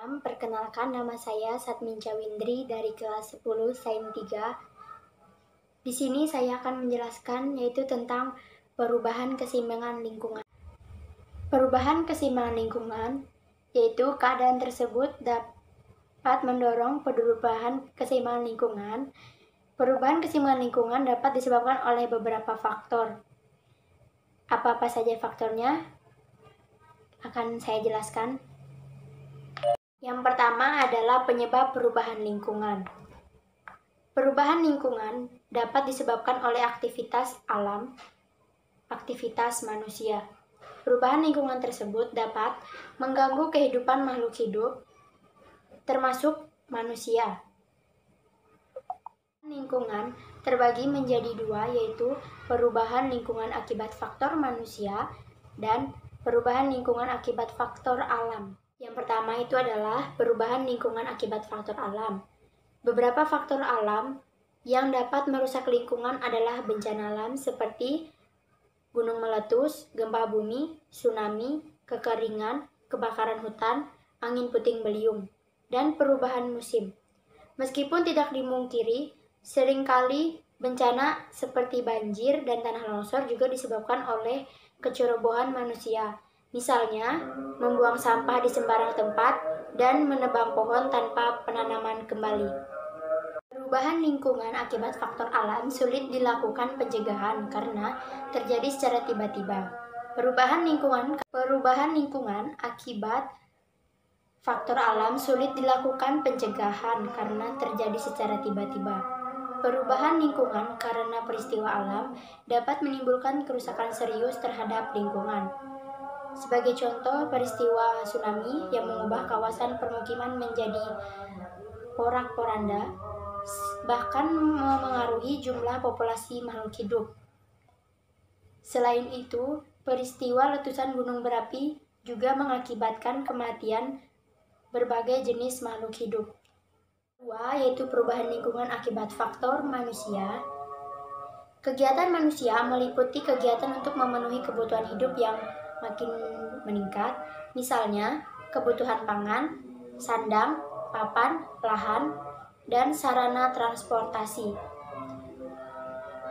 Perkenalkan, nama saya Satminca Windri dari kelas 10 Sains 3. Di sini saya akan menjelaskan yaitu tentang perubahan keseimbangan lingkungan. Perubahan keseimbangan lingkungan yaitu keadaan tersebut dapat mendorong perubahan keseimbangan lingkungan. Perubahan keseimbangan lingkungan dapat disebabkan oleh beberapa faktor. Apa-apa saja faktornya akan saya jelaskan. Yang pertama adalah penyebab perubahan lingkungan. Perubahan lingkungan dapat disebabkan oleh aktivitas alam, aktivitas manusia. Perubahan lingkungan tersebut dapat mengganggu kehidupan makhluk hidup, termasuk manusia. Lingkungan terbagi menjadi dua, yaitu perubahan lingkungan akibat faktor manusia dan perubahan lingkungan akibat faktor alam. Yang pertama itu adalah perubahan lingkungan akibat faktor alam. Beberapa faktor alam yang dapat merusak lingkungan adalah bencana alam seperti gunung meletus, gempa bumi, tsunami, kekeringan, kebakaran hutan, angin puting beliung, dan perubahan musim. Meskipun tidak dimungkiri, seringkali bencana seperti banjir dan tanah longsor juga disebabkan oleh kecerobohan manusia. Misalnya, membuang sampah di sembarang tempat dan menebang pohon tanpa penanaman kembali. Perubahan lingkungan akibat faktor alam sulit dilakukan pencegahan karena terjadi secara tiba-tiba. Perubahan lingkungan akibat faktor alam sulit dilakukan pencegahan karena terjadi secara tiba-tiba. Perubahan lingkungan karena peristiwa alam dapat menimbulkan kerusakan serius terhadap lingkungan. Sebagai contoh, peristiwa tsunami yang mengubah kawasan permukiman menjadi porak-poranda, bahkan memengaruhi jumlah populasi makhluk hidup. Selain itu, peristiwa letusan gunung berapi juga mengakibatkan kematian berbagai jenis makhluk hidup. Kedua, yaitu perubahan lingkungan akibat faktor manusia. Kegiatan manusia meliputi kegiatan untuk memenuhi kebutuhan hidup yang makin meningkat, misalnya kebutuhan pangan, sandang, papan, lahan, dan sarana transportasi.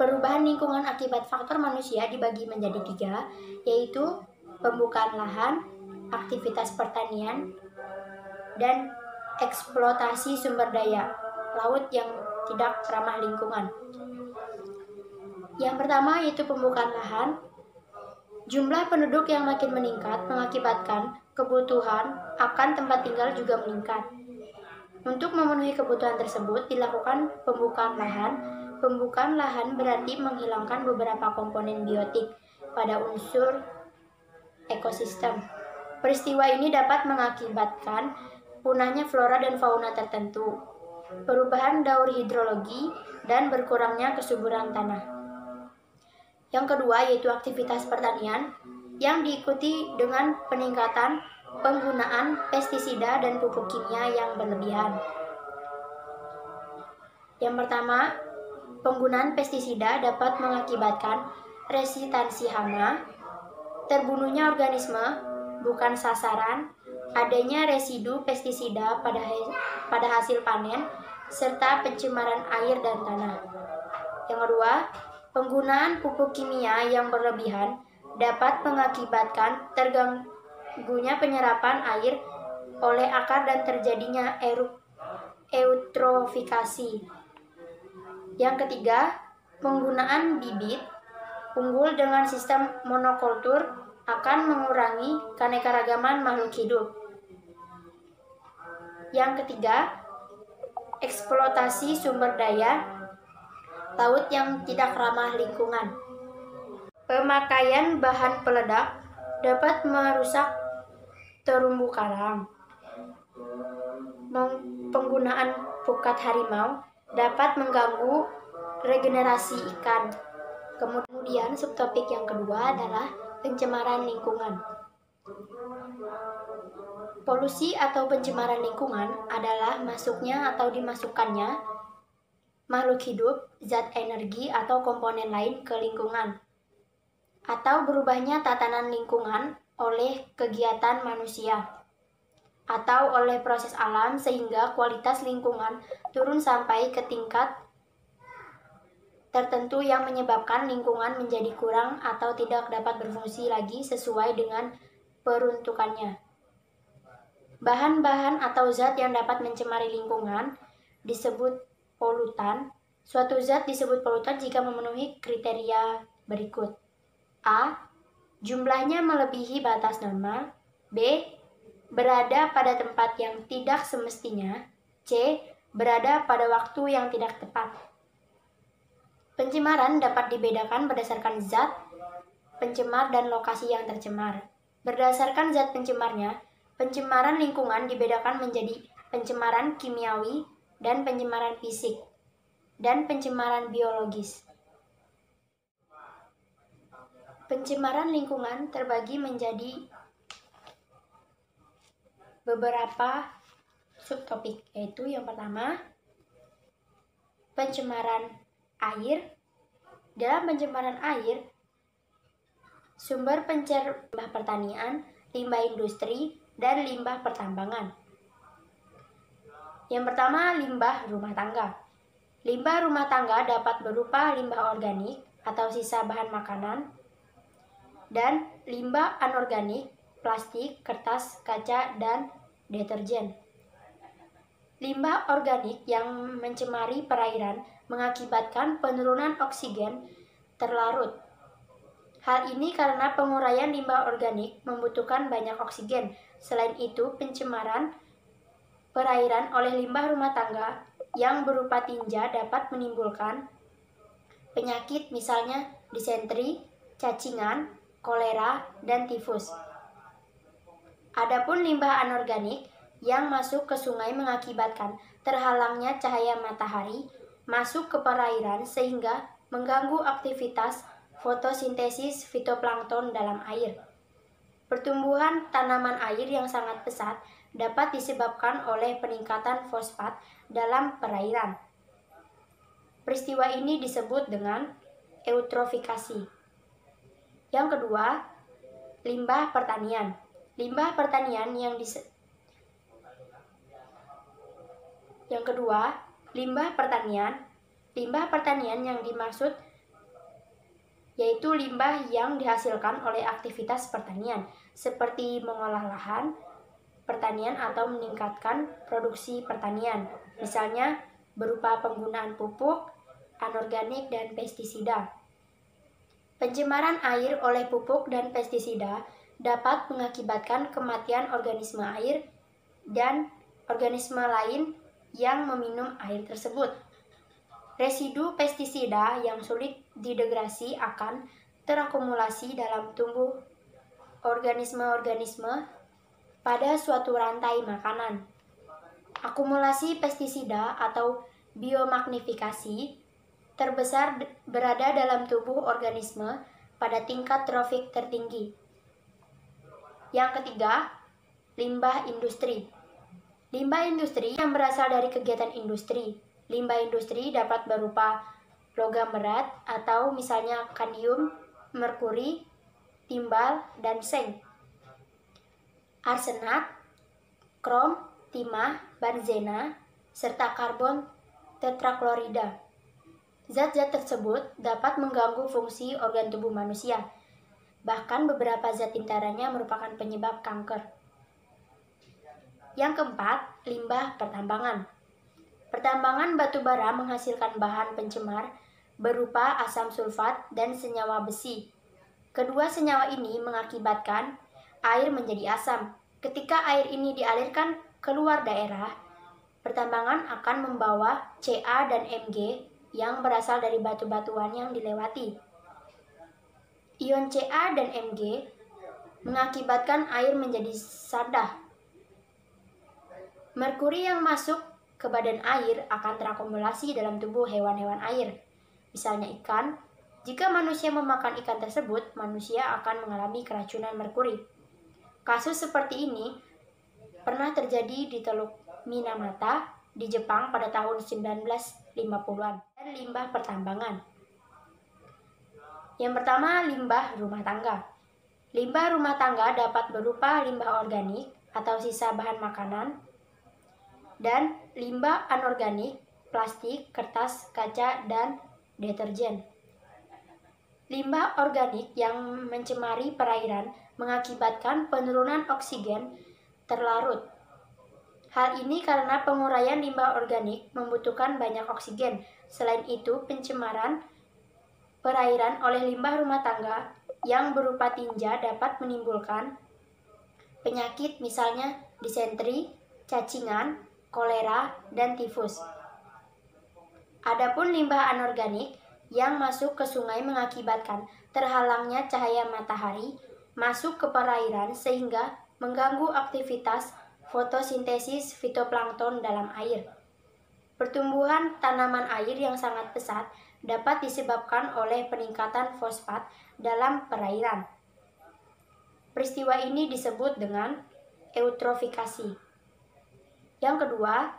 Perubahan lingkungan akibat faktor manusia dibagi menjadi 3, yaitu pembukaan lahan, aktivitas pertanian, dan eksploitasi sumber daya laut yang tidak ramah lingkungan. Yang pertama yaitu pembukaan lahan. Jumlah penduduk yang makin meningkat mengakibatkan kebutuhan akan tempat tinggal juga meningkat. Untuk memenuhi kebutuhan tersebut dilakukan pembukaan lahan. Pembukaan lahan berarti menghilangkan beberapa komponen biotik pada unsur ekosistem. Peristiwa ini dapat mengakibatkan punahnya flora dan fauna tertentu, perubahan daur hidrologi, dan berkurangnya kesuburan tanah. Yang kedua yaitu aktivitas pertanian yang diikuti dengan peningkatan penggunaan pestisida dan pupuk kimia yang berlebihan. Yang pertama, penggunaan pestisida dapat mengakibatkan resistansi hama, terbunuhnya organisme bukan sasaran, adanya residu pestisida pada hasil panen, serta pencemaran air dan tanah. Yang kedua, penggunaan pupuk kimia yang berlebihan dapat mengakibatkan terganggunya penyerapan air oleh akar dan terjadinya eutrofikasi. Yang ketiga, penggunaan bibit unggul dengan sistem monokultur akan mengurangi keanekaragaman makhluk hidup. Yang ketiga, eksploitasi sumber daya laut yang tidak ramah lingkungan. Pemakaian bahan peledak dapat merusak terumbu karang. Penggunaan pukat harimau dapat mengganggu regenerasi ikan. Kemudian subtopik yang kedua adalah pencemaran lingkungan. Polusi atau pencemaran lingkungan adalah masuknya atau dimasukkannya makhluk hidup, zat energi atau komponen lain ke lingkungan, atau berubahnya tatanan lingkungan oleh kegiatan manusia. atau oleh proses alam sehingga kualitas lingkungan turun sampai ke tingkat tertentu yang menyebabkan lingkungan menjadi kurang atau tidak dapat berfungsi lagi sesuai dengan peruntukannya. Bahan-bahan atau zat yang dapat mencemari lingkungan disebut polutan. Suatu zat disebut polutan jika memenuhi kriteria berikut. A. Jumlahnya melebihi batas normal. B. Berada pada tempat yang tidak semestinya. C. Berada pada waktu yang tidak tepat. Pencemaran dapat dibedakan berdasarkan zat pencemar dan lokasi yang tercemar. Berdasarkan zat pencemarnya, pencemaran lingkungan dibedakan menjadi pencemaran kimiawi dan pencemaran fisik, dan pencemaran biologis. Pencemaran lingkungan terbagi menjadi beberapa subtopik, yaitu yang pertama, pencemaran air. Dalam pencemaran air, sumber pencer limbah pertanian, limbah industri, dan limbah pertambangan. Yang pertama, limbah rumah tangga. Limbah rumah tangga dapat berupa limbah organik atau sisa bahan makanan, dan limbah anorganik, plastik, kertas, kaca, dan deterjen. Limbah organik yang mencemari perairan mengakibatkan penurunan oksigen terlarut. Hal ini karena penguraian limbah organik membutuhkan banyak oksigen. Selain itu, pencemaran perairan oleh limbah rumah tangga yang berupa tinja dapat menimbulkan penyakit misalnya disentri, cacingan, kolera, dan tifus. Adapun limbah anorganik yang masuk ke sungai mengakibatkan terhalangnya cahaya matahari masuk ke perairan sehingga mengganggu aktivitas fotosintesis fitoplankton dalam air. Pertumbuhan tanaman air yang sangat pesat dapat disebabkan oleh peningkatan fosfat dalam perairan. Peristiwa ini disebut dengan eutrofikasi. Yang kedua, limbah pertanian. Limbah pertanian yang yang dimaksud yaitu limbah yang dihasilkan oleh aktivitas pertanian, seperti mengolah lahan pertanian atau meningkatkan produksi pertanian, misalnya berupa penggunaan pupuk, anorganik, dan pestisida. Pencemaran air oleh pupuk dan pestisida dapat mengakibatkan kematian organisme air dan organisme lain yang meminum air tersebut. Residu pestisida yang sulit didegrasi akan terakumulasi dalam tubuh organisme-organisme pada suatu rantai makanan. Akumulasi pestisida atau biomagnifikasi terbesar berada dalam tubuh organisme pada tingkat trofik tertinggi. Yang ketiga, limbah industri. Limbah industri yang berasal dari kegiatan industri. Limbah industri dapat berupa logam berat atau misalnya kadium, merkuri, timbal, dan seng, arsenat, krom, timah, benzena, serta karbon tetraklorida. Zat-zat tersebut dapat mengganggu fungsi organ tubuh manusia. Bahkan beberapa zat diantaranya merupakan penyebab kanker. Yang keempat, limbah pertambangan. Pertambangan batu bara menghasilkan bahan pencemar berupa asam sulfat dan senyawa besi. Kedua senyawa ini mengakibatkan air menjadi asam. Ketika air ini dialirkan keluar daerah, pertambangan akan membawa Ca dan Mg yang berasal dari batu-batuan yang dilewati. Ion Ca dan Mg mengakibatkan air menjadi sadah. Merkuri yang masuk ke badan air akan terakumulasi dalam tubuh hewan-hewan air, misalnya ikan. Jika manusia memakan ikan tersebut, manusia akan mengalami keracunan merkuri. Kasus seperti ini pernah terjadi di Teluk Minamata di Jepang pada tahun 1950-an. Dan limbah pertambangan. Yang pertama, limbah rumah tangga. Limbah rumah tangga dapat berupa limbah organik atau sisa bahan makanan, dan limbah anorganik, plastik, kertas, kaca, dan deterjen. Limbah organik yang mencemari perairan mengakibatkan penurunan oksigen terlarut. Hal ini karena penguraian limbah organik membutuhkan banyak oksigen. Selain itu, pencemaran perairan oleh limbah rumah tangga yang berupa tinja dapat menimbulkan penyakit misalnya disentri, cacingan, kolera, dan tifus. Adapun limbah anorganik yang masuk ke sungai mengakibatkan terhalangnya cahaya matahari masuk ke perairan sehingga mengganggu aktivitas fotosintesis fitoplankton dalam air. Pertumbuhan tanaman air yang sangat pesat dapat disebabkan oleh peningkatan fosfat dalam perairan. Peristiwa ini disebut dengan eutrofikasi. Yang kedua,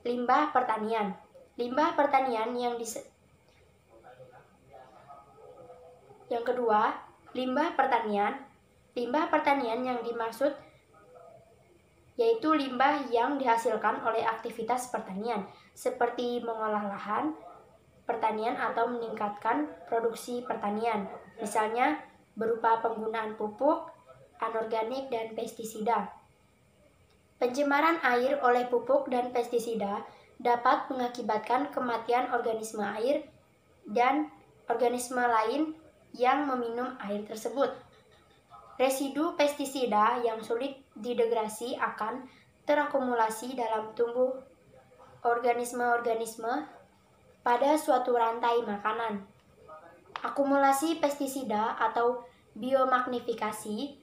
limbah pertanian. Limbah pertanian Limbah pertanian yang dimaksud yaitu limbah yang dihasilkan oleh aktivitas pertanian, seperti mengolah lahan pertanian atau meningkatkan produksi pertanian, misalnya berupa penggunaan pupuk, anorganik, dan pestisida. Pencemaran air oleh pupuk dan pestisida dapat mengakibatkan kematian organisme air dan organisme lain yang meminum air tersebut. Residu pestisida yang sulit didegrasi akan terakumulasi dalam tubuh organisme-organisme pada suatu rantai makanan. Akumulasi pestisida atau biomagnifikasi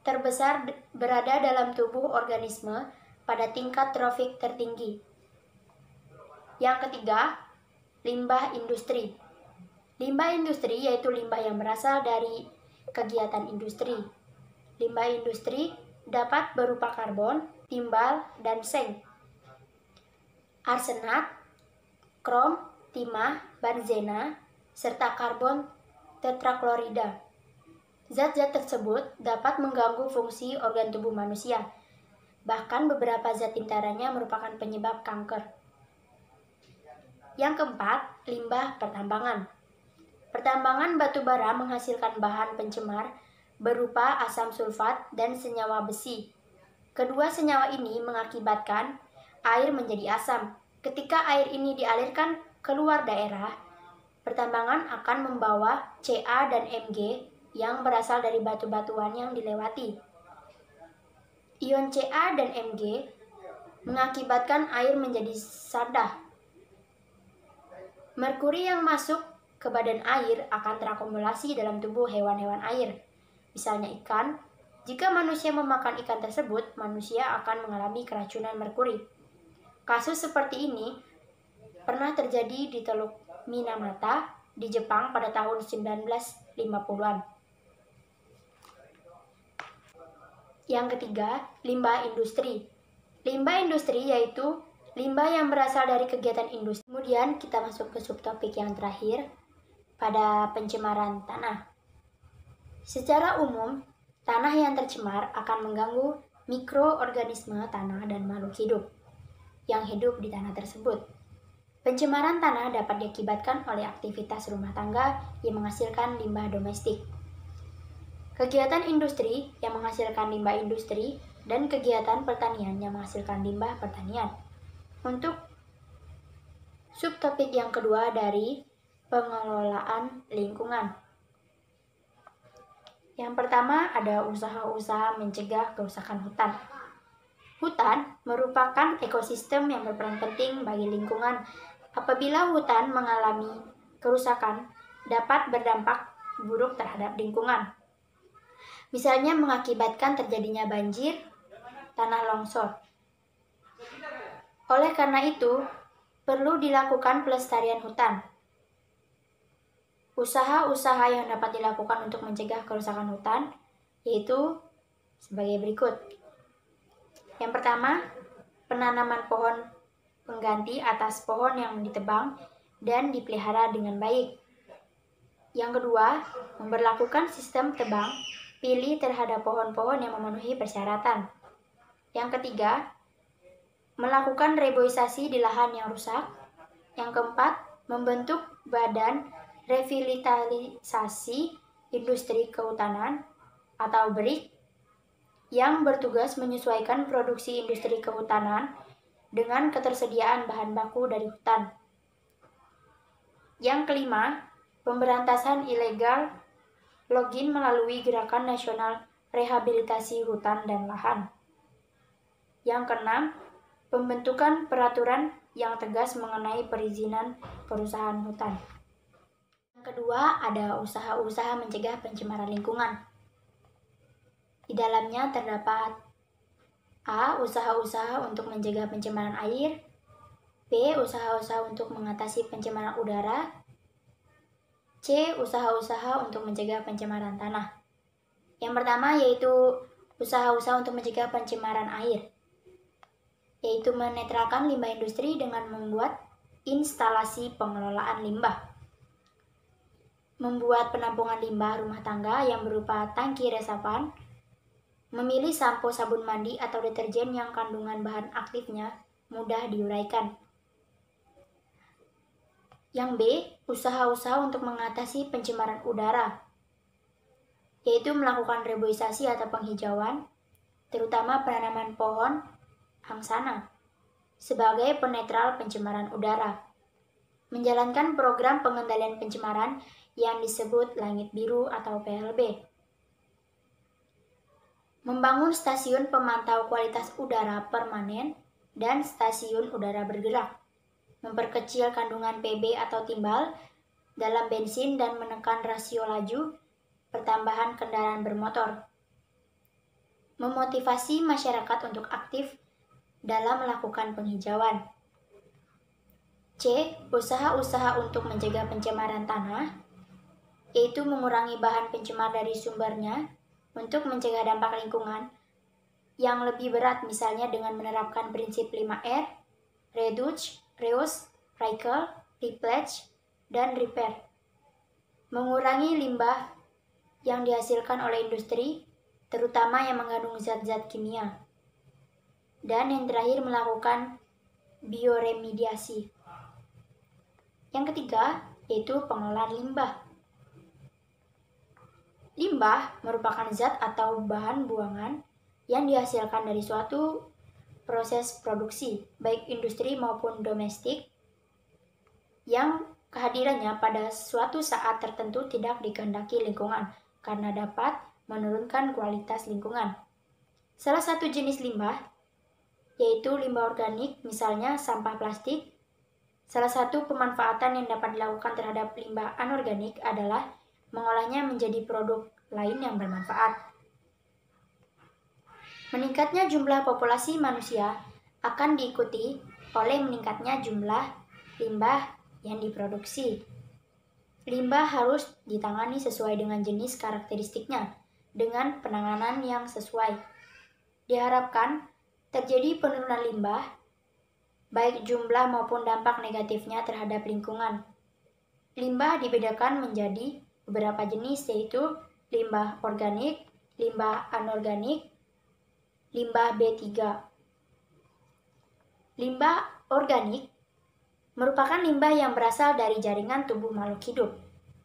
terbesar berada dalam tubuh organisme pada tingkat trofik tertinggi. Yang ketiga, limbah industri. Limbah industri yaitu limbah yang berasal dari kegiatan industri. Limbah industri dapat berupa karbon, timbal, dan seng, arsenat, krom, timah, benzena, serta karbon tetraklorida. Zat-zat tersebut dapat mengganggu fungsi organ tubuh manusia. Bahkan beberapa zat diantaranya merupakan penyebab kanker. Yang keempat, limbah pertambangan. Pertambangan batu bara menghasilkan bahan pencemar berupa asam sulfat dan senyawa besi. Kedua senyawa ini mengakibatkan air menjadi asam. Ketika air ini dialirkan keluar daerah, pertambangan akan membawa Ca dan Mg yang berasal dari batu-batuan yang dilewati. Ion Ca dan Mg mengakibatkan air menjadi sandah. Merkuri yang masuk ke badan air akan terakumulasi dalam tubuh hewan-hewan air, misalnya ikan. Jika manusia memakan ikan tersebut, manusia akan mengalami keracunan merkuri. Kasus seperti ini pernah terjadi di Teluk Minamata di Jepang pada tahun 1950-an. Yang ketiga, limbah industri. Limbah industri yaitu limbah yang berasal dari kegiatan industri. Kemudian kita masuk ke subtopik yang terakhir pada pencemaran tanah. Secara umum, tanah yang tercemar akan mengganggu mikroorganisme tanah dan makhluk hidup yang hidup di tanah tersebut. Pencemaran tanah dapat diakibatkan oleh aktivitas rumah tangga yang menghasilkan limbah domestik, kegiatan industri yang menghasilkan limbah industri, dan kegiatan pertanian yang menghasilkan limbah pertanian. Untuk subtopik yang kedua dari pengelolaan lingkungan. Yang pertama ada usaha-usaha mencegah kerusakan hutan. Hutan merupakan ekosistem yang berperan penting bagi lingkungan. Apabila hutan mengalami kerusakan, dapat berdampak buruk terhadap lingkungan. Misalnya mengakibatkan terjadinya banjir, tanah longsor. Oleh karena itu, perlu dilakukan pelestarian hutan. Usaha-usaha yang dapat dilakukan untuk mencegah kerusakan hutan yaitu sebagai berikut. Yang pertama, penanaman pohon pengganti atas pohon yang ditebang dan dipelihara dengan baik. Yang kedua, memberlakukan sistem tebang pilih terhadap pohon-pohon yang memenuhi persyaratan. Yang ketiga, melakukan reboisasi di lahan yang rusak. Yang keempat, membentuk badan revitalisasi industri kehutanan atau BRIK yang bertugas menyesuaikan produksi industri kehutanan dengan ketersediaan bahan baku dari hutan. Yang kelima, pemberantasan ilegal login melalui Gerakan Nasional Rehabilitasi Hutan dan Lahan. Yang keenam, pembentukan peraturan yang tegas mengenai perizinan perusahaan hutan. Yang kedua, ada usaha-usaha mencegah pencemaran lingkungan. Di dalamnya terdapat A. Usaha-usaha untuk mencegah pencemaran air. B. Usaha-usaha untuk mengatasi pencemaran udara. C. Usaha-usaha untuk mencegah pencemaran tanah. Yang pertama yaitu usaha-usaha untuk mencegah pencemaran air, yaitu menetralkan limbah industri dengan membuat instalasi pengelolaan limbah, membuat penampungan limbah rumah tangga yang berupa tangki resapan, memilih sampo sabun mandi atau deterjen yang kandungan bahan aktifnya mudah diuraikan. Yang B, usaha-usaha untuk mengatasi pencemaran udara, yaitu melakukan reboisasi atau penghijauan, terutama penanaman pohon angsana, sebagai penetral pencemaran udara. Menjalankan program pengendalian pencemaran yang disebut Langit Biru atau PLB. Membangun stasiun pemantau kualitas udara permanen dan stasiun udara bergerak. Memperkecil kandungan PB atau timbal dalam bensin dan menekan rasio laju pertambahan kendaraan bermotor. Memotivasi masyarakat untuk aktif dalam melakukan penghijauan. C. Usaha-usaha untuk mencegah pencemaran tanah, yaitu mengurangi bahan pencemar dari sumbernya untuk mencegah dampak lingkungan yang lebih berat, misalnya dengan menerapkan prinsip 5R, reduce, reuse, recycle, replenish, dan repair. Mengurangi limbah yang dihasilkan oleh industri, terutama yang mengandung zat-zat kimia. Dan yang terakhir, melakukan bioremediasi. Yang ketiga, yaitu pengelolaan limbah. Limbah merupakan zat atau bahan buangan yang dihasilkan dari suatu proses produksi, baik industri maupun domestik, yang kehadirannya pada suatu saat tertentu tidak dikehendaki lingkungan karena dapat menurunkan kualitas lingkungan. Salah satu jenis limbah yaitu limbah organik, misalnya sampah plastik. Salah satu pemanfaatan yang dapat dilakukan terhadap limbah anorganik adalah mengolahnya menjadi produk lain yang bermanfaat. Meningkatnya jumlah populasi manusia akan diikuti oleh meningkatnya jumlah limbah yang diproduksi. Limbah harus ditangani sesuai dengan jenis karakteristiknya, dengan penanganan yang sesuai. Diharapkan terjadi penurunan limbah, baik jumlah maupun dampak negatifnya terhadap lingkungan. Limbah dibedakan menjadi beberapa jenis, yaitu limbah organik, limbah anorganik, limbah B3. Limbah organik merupakan limbah yang berasal dari jaringan tubuh makhluk hidup.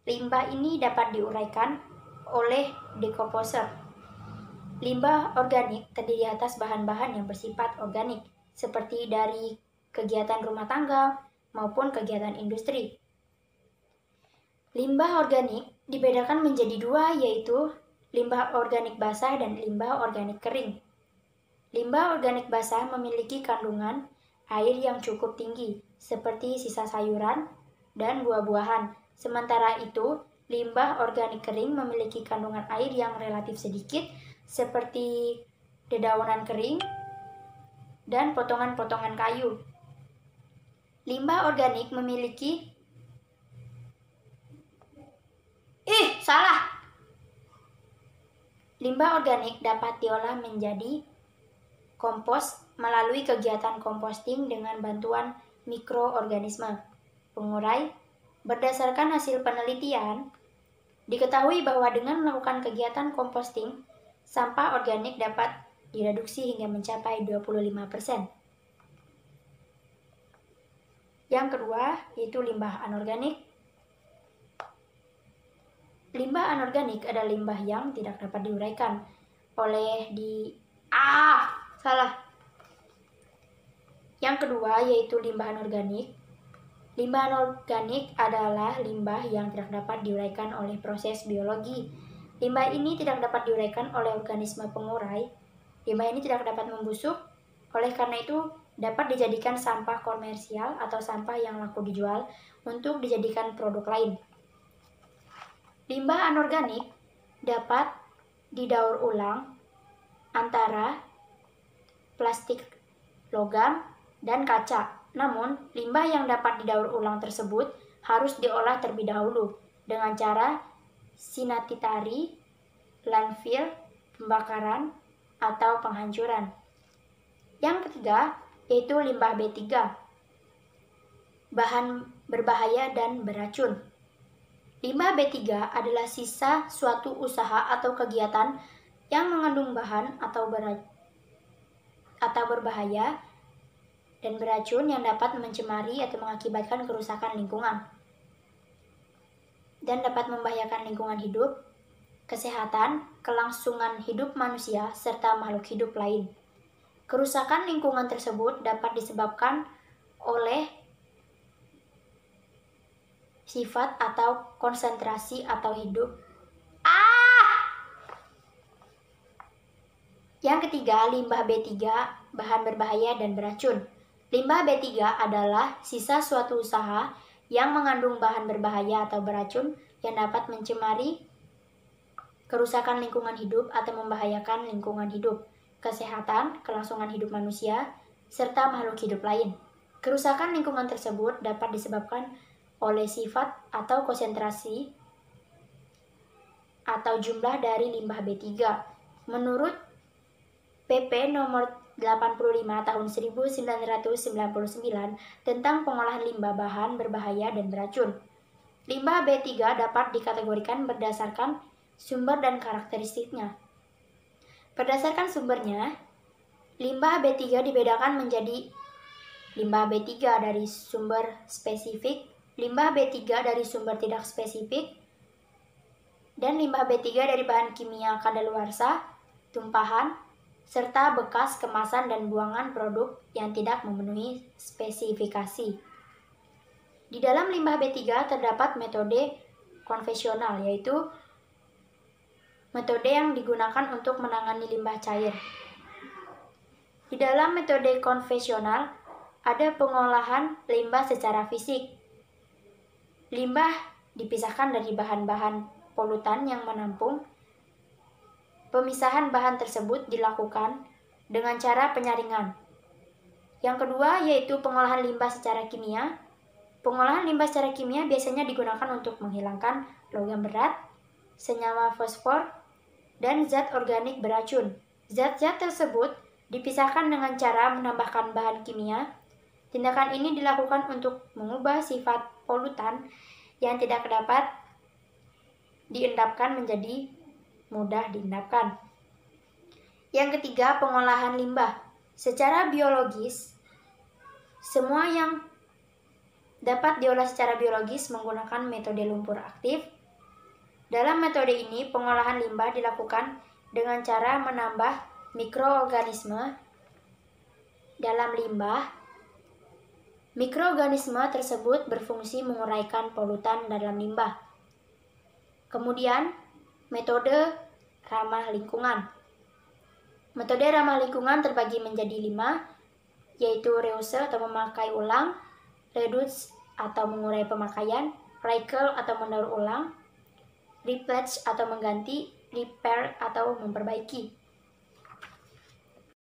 Limbah ini dapat diuraikan oleh dekomposer. Limbah organik terdiri atas bahan-bahan yang bersifat organik, seperti dari kegiatan rumah tangga maupun kegiatan industri. Limbah organik dibedakan menjadi dua, yaitu limbah organik basah dan limbah organik kering. Limbah organik basah memiliki kandungan air yang cukup tinggi, seperti sisa sayuran dan buah-buahan. Sementara itu, limbah organik kering memiliki kandungan air yang relatif sedikit, seperti dedaunan kering dan potongan-potongan kayu. Limbah organik memiliki Limbah organik dapat diolah menjadi kompos melalui kegiatan composting dengan bantuan mikroorganisme pengurai. Berdasarkan hasil penelitian, diketahui bahwa dengan melakukan kegiatan composting, sampah organik dapat direduksi hingga mencapai 25%. Yang kedua yaitu limbah anorganik. Limbah anorganik adalah limbah yang tidak dapat diuraikan oleh Yang kedua yaitu limbah anorganik. Limbah anorganik adalah limbah yang tidak dapat diuraikan oleh proses biologi. Limbah ini tidak dapat diuraikan oleh organisme pengurai. Limbah ini tidak dapat membusuk, oleh karena itu dapat dijadikan sampah komersial atau sampah yang laku dijual untuk dijadikan produk lain. Limbah anorganik dapat didaur ulang antara plastik, logam, dan kaca. Namun, limbah yang dapat didaur ulang tersebut harus diolah terlebih dahulu dengan cara sinatitari, landfill, pembakaran, atau penghancuran. Yang ketiga yaitu limbah B3, bahan berbahaya dan beracun. Limbah B3 adalah sisa suatu usaha atau kegiatan yang mengandung bahan atau berbahaya dan beracun yang dapat mencemari atau mengakibatkan kerusakan lingkungan dan dapat membahayakan lingkungan hidup, kesehatan, kelangsungan hidup manusia, serta makhluk hidup lain. Kerusakan lingkungan tersebut dapat disebabkan oleh sifat atau konsentrasi atau hidup. Yang ketiga, limbah B3, bahan berbahaya dan beracun. Limbah B3 adalah sisa suatu usaha yang mengandung bahan berbahaya atau beracun yang dapat mencemari kerusakan lingkungan hidup atau membahayakan lingkungan hidup, kesehatan, kelangsungan hidup manusia, serta makhluk hidup lain. Kerusakan lingkungan tersebut dapat disebabkan oleh sifat atau konsentrasi atau jumlah dari limbah B3. Menurut PP nomor 85 tahun 1999 tentang pengolahan limbah bahan berbahaya dan beracun. Limbah B3 dapat dikategorikan berdasarkan sumber dan karakteristiknya. Berdasarkan sumbernya, limbah B3 dibedakan menjadi limbah B3 dari sumber spesifik, limbah B3 dari sumber tidak spesifik, dan limbah B3 dari bahan kimia kadaluarsa, tumpahan, serta bekas kemasan dan buangan produk yang tidak memenuhi spesifikasi. Di dalam limbah B3 terdapat metode konvensional, yaitu metode yang digunakan untuk menangani limbah cair. Di dalam metode konvensional ada pengolahan limbah secara fisik. Limbah dipisahkan dari bahan-bahan polutan yang menampung. Pemisahan bahan tersebut dilakukan dengan cara penyaringan. Yang kedua yaitu pengolahan limbah secara kimia. Pengolahan limbah secara kimia biasanya digunakan untuk menghilangkan logam berat, senyawa fosfor, dan zat organik beracun. Zat-zat tersebut dipisahkan dengan cara menambahkan bahan kimia. Tindakan ini dilakukan untuk mengubah sifat polutan yang tidak dapat diendapkan menjadi mudah diendapkan. Yang ketiga, pengolahan limbah. Secara biologis, semua yang dapat diolah secara biologis menggunakan metode lumpur aktif. Dalam metode ini, pengolahan limbah dilakukan dengan cara menambah mikroorganisme dalam limbah. Mikroorganisme tersebut berfungsi menguraikan polutan dalam limbah. Kemudian, metode ramah lingkungan. Metode ramah lingkungan terbagi menjadi 5, yaitu reuse atau memakai ulang, reduce atau mengurai pemakaian, recycle atau mendaur ulang, replace atau mengganti, repair atau memperbaiki.